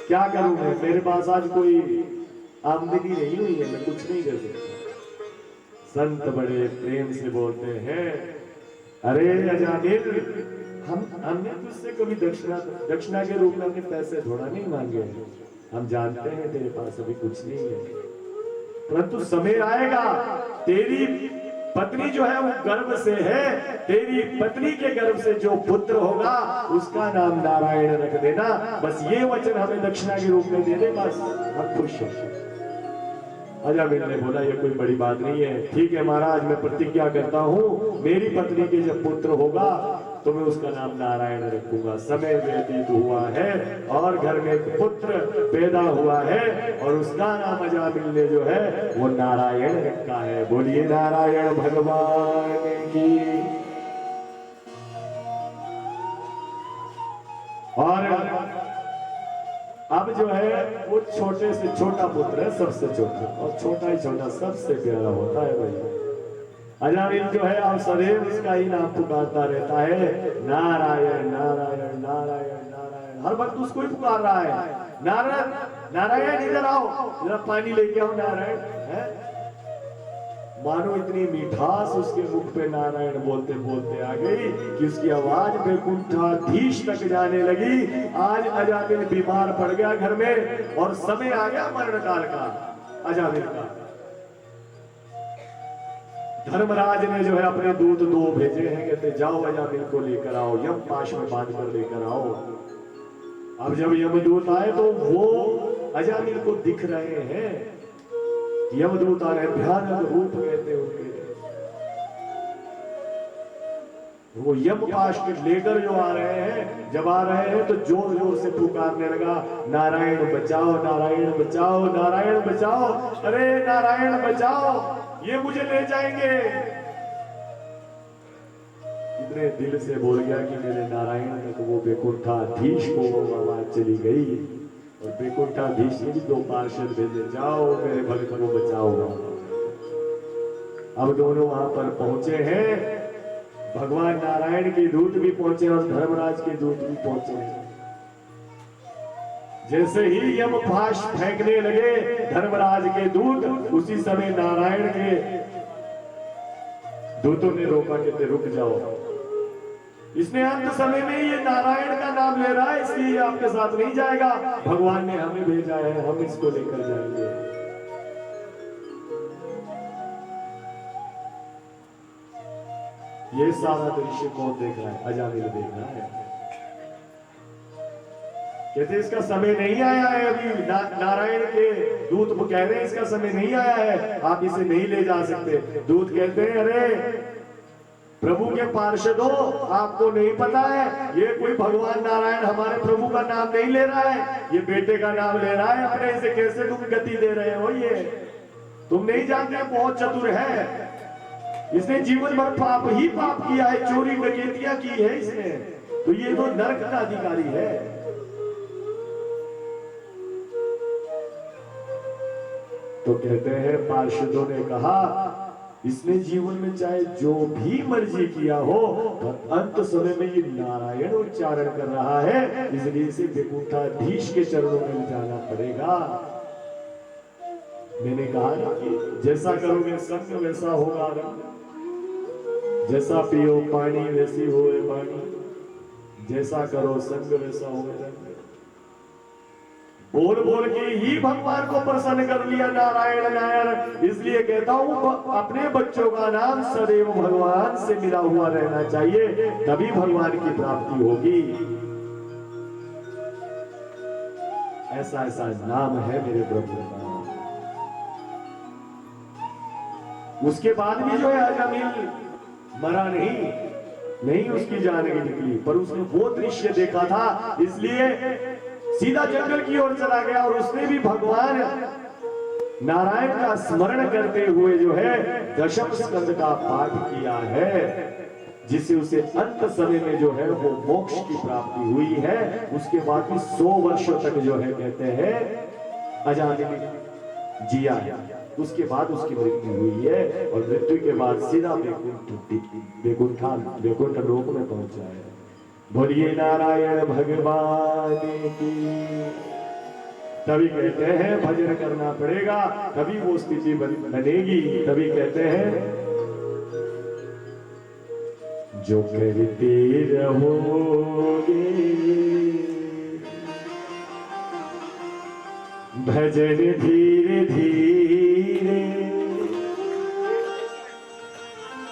क्या करूं मैं, मेरे पास आज कोई आमदनी नहीं हुई है, मैं कुछ नहीं कर सकता। संत बड़े प्रेम से बोलते हैं, अरे अजामिल, हमने तुझसे कभी दक्षिणा के रूप में अपने पैसे थोड़ा नहीं मांगे, हम जानते हैं तेरे पास अभी कुछ नहीं है, परंतु समय आएगा, तेरी पत्नी जो है वो गर्भ से है, तेरी पत्नी के गर्भ से जो पुत्र होगा उसका नाम नारायण रख देना, बस ये वचन हमें दक्षिणा के रूप में दे दे, बस हम खुश हैं। अजामिल ने बोला, ये कोई बड़ी बात नहीं है, ठीक है महाराज, मैं प्रतिज्ञा करता हूँ, मेरी पत्नी के जब पुत्र होगा तो मैं उसका नाम नारायण रखूंगा। समय व्यतीत हुआ है और घर में एक पुत्र पैदा हुआ है और उसका नाम अजामिल ने जो है वो नारायण रखा है। बोलिए नारायण भगवान की। और अब जो है वो छोटे से छोटा पुत्र है, सबसे छोटा, और छोटा ही छोटा सबसे प्यारा होता है भाई। अजामिल जो है अब सदैव इसका ही नाम पुकारता रहता है, नारायण नारायण नारायण नारायण, हर वक्त उसको ही पुकार रहा है, नारायण नारायण, इधर आओ, जरा पानी लेके आओ नारायण, है? मानो इतनी मिठास उसके मुख पे नारायण बोलते बोलते आ गई कि उसकी आवाज बैकुंठाधीश तक जाने लगी। आज अजामिल बीमार पड़ गया घर में और समय आ गया मरण काल का अजामिल का। धर्मराज ने जो है अपने दूत 2 भेजे हैं, कहते जाओ अजामिल को लेकर आओ, यम पाश में बांध कर लेकर आओ। अब जब यमदूत आए तो वो अजामिल को दिख रहे हैं, यमदूत आ रहे, भयानक रूप कहते उनके, वो यम पाश के लेकर जो आ रहे हैं, जब आ रहे हैं तो जोर जोर से पुकारने लगा, नारायण बचाओ नारायण बचाओ नारायण बचाओ, अरे नारायण बचाओ, ये मुझे ले जाएंगे। इतने दिल से बोल गया कि मेरे नारायण तक वो बैकुंठाधीश को वो आवाज चली गई और बैकुंठाधीश ने भी 2 पार्षद भेजे, जाओ मेरे भक्त को बचाओ। अब दोनों वहां पर पहुंचे हैं, भगवान नारायण के दूत भी पहुंचे और धर्मराज के दूत भी पहुंचे हैं। जैसे ही यम पाश फेंकने लगे धर्मराज के दूत, उसी समय नारायण के दूतों ने रोका, कहते रुक जाओ, इसने अंत समय में ये नारायण का नाम ले रहा है, इसलिए आपके साथ नहीं जाएगा, भगवान ने हमें भेजा है, हम इसको लेकर जाएंगे। ये सारा दृश्य कौन देख रहा है? अजामिल देख रहा है। कहते इसका समय नहीं आया है अभी, नारायण के दूत वो कह रहे हैं इसका समय नहीं आया है, आप इसे नहीं ले जा सकते। दूत कहते हैं, अरे प्रभु के पार्षदों, आपको नहीं पता है, ये कोई भगवान नारायण हमारे प्रभु का नाम नहीं ले रहा है, ये बेटे का नाम ले रहा है अपने, इसे कैसे तुम गति दे रहे हो? ये तुम नहीं जानते, बहुत चतुर है, इसने जीवन भर पाप ही पाप किया है, चोरी डकैतियां की है इसने, तो ये तो नरक का अधिकारी है। तो कहते हैं पार्षदों ने कहा, इसने जीवन में चाहे जो भी मर्जी किया हो, पर अंत समय में ये नारायण उच्चारण कर रहा है, इसलिए इसे बैकुंठाधीश के चरणों में जाना पड़ेगा। मैंने कहा ना कि जैसा करोगे संग वैसा होगा, जैसा पियो पानी वैसी होए पानी, जैसा करो संग वैसा होगा। बोल बोल के ही भगवान को प्रसन्न कर लिया नारायण नारायण। इसलिए कहता हूं अपने बच्चों का नाम सदैव भगवान से मिला हुआ रहना चाहिए, तभी भगवान की प्राप्ति होगी। ऐसा ऐसा नाम है मेरे प्रभु का। उसके बाद भी जो है अजामिल मरा नहीं उसकी जान ही निकली, पर उसने वो दृश्य देखा था इसलिए सीधा जंगल की ओर चला गया और उसने भी भगवान नारायण का स्मरण करते हुए जो है दशम स्कंद का पाठ किया है, जिससे उसे अंत समय में जो है वो मोक्ष की प्राप्ति हुई है। उसके बाद भी 100 वर्षों तक जो है कहते हैं अजामिल जिया है। उसके बाद उसकी मृत्यु हुई है और मृत्यु के बाद सीधा वैकुंठ लोक में पहुंचा है। बोलिए नारायण भगवान की। तभी कहते हैं भजन करना पड़ेगा, तभी वो स्थिति बनेगी। तभी कहते हैं जो करते रहोगे भजन धीरे धीरे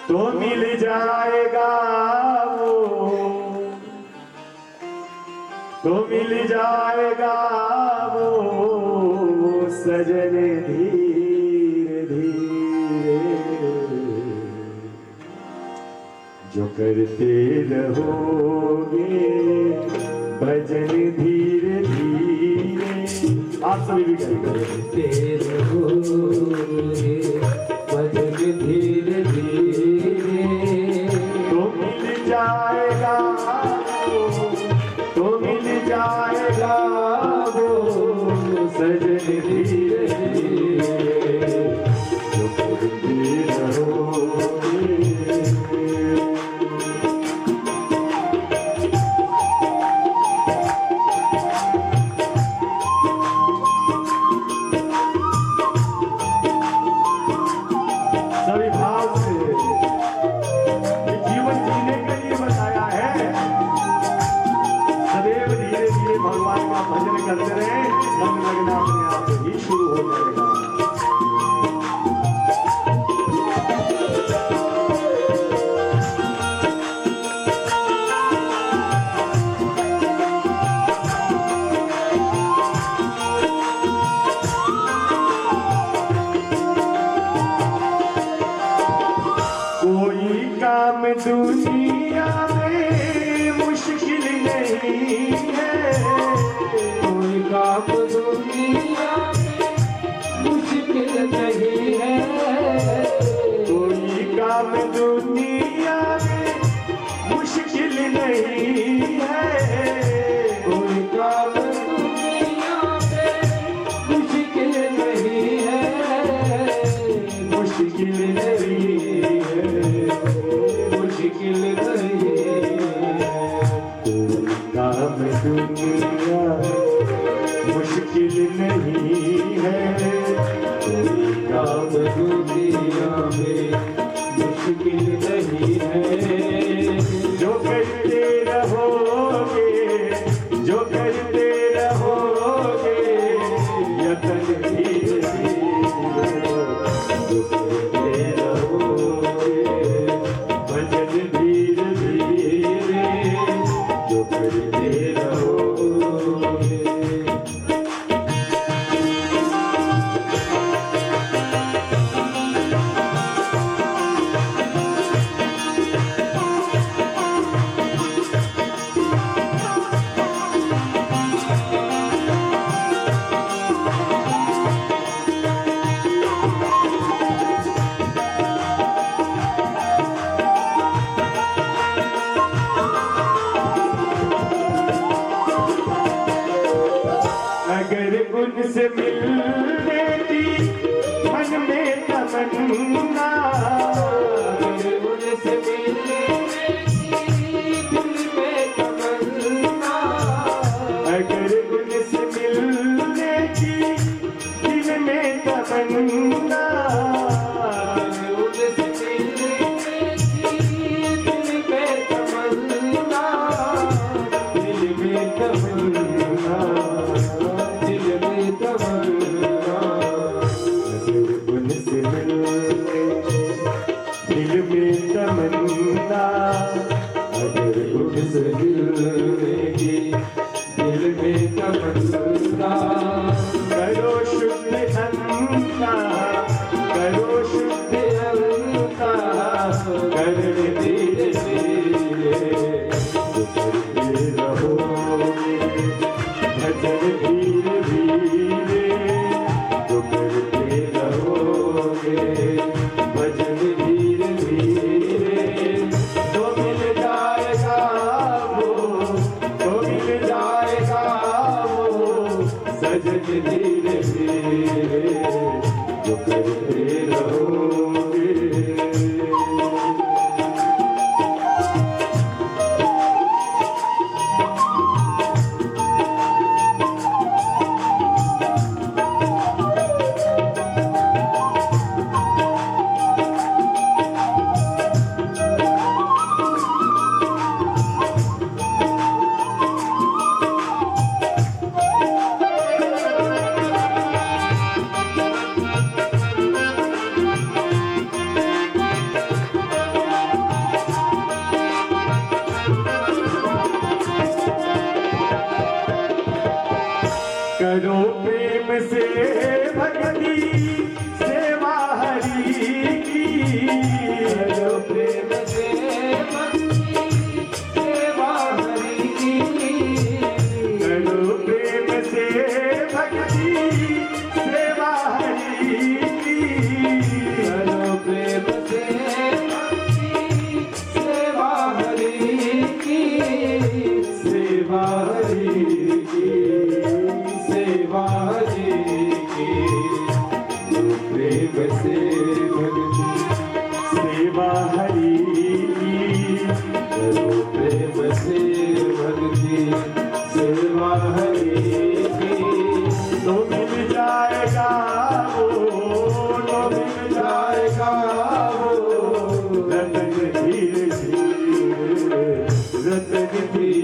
तो मिल जाएगा वो सजन धीरे धीरे। जो करते रहोगे भजन धीरे धीरे। आप सभी भी करते रहोगे भजन धीरे धीरे तो मिल जाएगा वो सजन धीरे धीरे। जो करते रहोगे। सभी भाव से जीवन जीने के लिए बताया है। सदैव धीरे धीरे भगवान का भजन करते रहे, मन लगना अपने आप ही शुरू हो जाएगा। कोई काम दुनिया में मुश्किल नहीं है, कोई काम दुनिया में मुश्किल नहीं है, कोई काम दुनिया में मुश्किल नहीं है, कोई काम दुनिया में मुश्किल नहीं है, मुश्किल नहीं मुश्किल नहीं कोई काम दुनिया मुश्किल नहीं है, कोई काम दुनिया में मुश्किल नहीं है। जो करते रहोगे यतन धीरे धीरे। जो करते रहोगे भजन धीरे धीरे। जो करते रहोगे। अगर उनसे मिलने की मन में तमन्ना, उनसे मिलने की दिल में तमन्ना, अगर उनसे मिलने की दिल में तमन्ना, उनसे मिलने की दिल में तमन्ना, दिल में तमन्ना, दिल में तमन्ना। अगर उनसे मिलने दिल में तमन्ना, अगर उनसे दिल में तमन्ना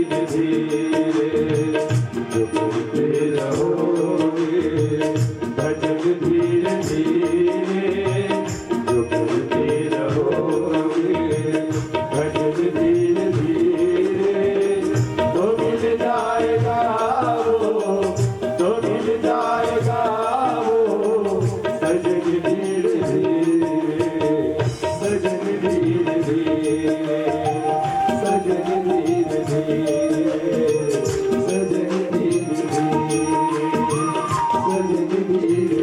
धीरे धीरे जो करते रहोगे, भजन धीरे धीरे जो करते रहोगे, भजन धीरे धीरे तो मिल जाएगा वो, तो मिल जाएगा वो सजन धीरे धीरे, सजन धीरे धीरे, सजन धीरे धीरे, सजन धीरे धीरे, सजन धीरे।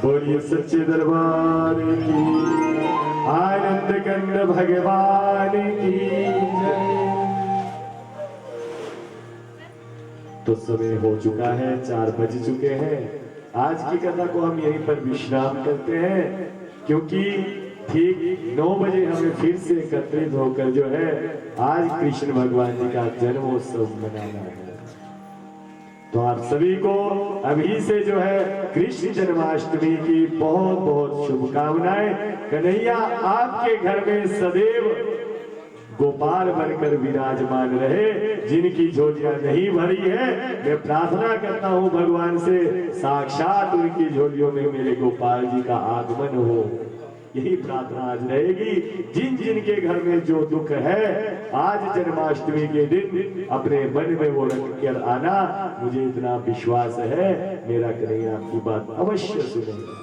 बोलिए सच्चे दरबार की, आनंद कंद भगवान की जय। तो समय हो चुका है, 4 बज चुके हैं। आज की कथा को हम यहीं पर विश्राम करते हैं, क्योंकि ठीक 9 बजे हमें फिर से एकत्रित होकर जो है आज कृष्ण भगवान जी का जन्मोत्सव मनाना है। तो आप सभी को अभी से जो है कृष्ण जन्माष्टमी की बहुत बहुत शुभकामनाएं। कन्हैया आपके घर में सदैव गोपाल बनकर विराजमान रहे। जिनकी झोलियां नहीं भरी है, मैं प्रार्थना करता हूं भगवान से साक्षात उनकी झोलियों में मेरे गोपाल जी का आगमन हो। यही प्रार्थना आज रहेगी। जिन जिन के घर में जो दुख है, आज जन्माष्टमी के दिन अपने मन में वो रख कर आना। मुझे इतना विश्वास है मेरा कन्हैया आपकी बात अवश्य सुनेगा।